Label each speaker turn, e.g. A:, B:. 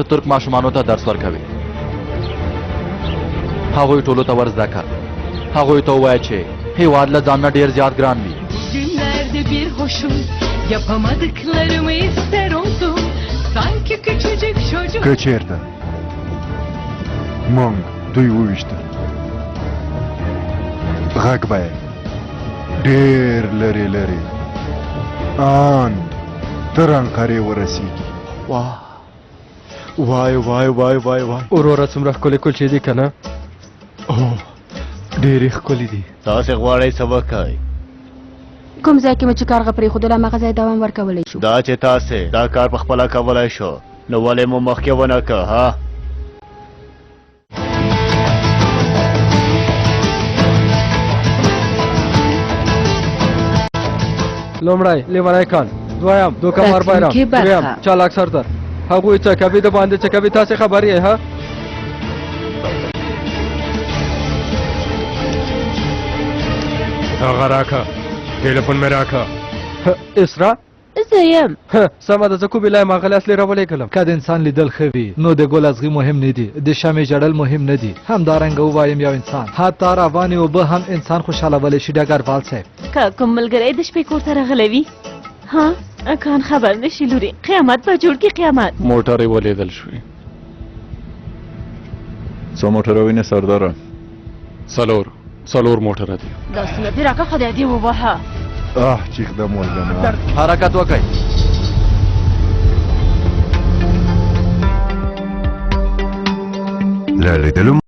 A: ترک ماشومانو ته درس ورکوي. هغوی ټولو ته ور زده که. هغوی ته ووایه چې هېواد له ځان نه ډېر زیات ګران وي.
B: Günlerde bir hoşum, yapamadıklarımı ister oldum. Sanki küçücük çocuk.
C: که چیرته مونږ دوی وویشتل غږ به یې ډېر لرې لرې ان تر انقرې ورسیږي.
A: وای وای وای وای وای
D: وروره څومره ښکلې کلچې دي که نه؟
C: اوه ډېرې ښکلې دي.
E: تاسې غواړئ څه وکړئ؟
F: کوم ځای کې مو چې کارغه پرېښودل هماغه ځای دوام ورکولی شو.
E: دا چې تاسې دا کار په خپله کولی شو نو ولې مو مخکې ونه که ها؟
D: لومړی لیونی کان، دویم دوکمار بیرم،
F: راتلونکې برخه.
D: دریم چالاک سردار. هغوی څه کوي د باندې څه کوي تاسې خبر یې ها؟
G: هغه راکه ټلیفون مې راکه.
D: اسرا
F: زه یم.
D: سمه ده، زه کوبیلای ماغلی اصلي راولېږلم.
H: که د انسان لیدل ښه وي نو د ګل ازغي مهم نه دي، د شمع ژړل مهم نه دي. همدارنګه ووایم یو انسان حتی روانې اوبه هم انسان خوشحالولی شي. ډګروال صاحب
I: که کوم ملګری د شپې کور ته راغلی وي، ها کان خبر نشي لورې، قیامت به جوړ کړي قیامت.
G: موټرې ولیدل شوې.
J: څو موټره وینې سرداره؟
G: څلور موټره دي.
I: لاسونه دې راکړه، خدای دې ووهه.
C: چیخ د مولګنه
A: حرکت وکړئ.
C: له لیدلو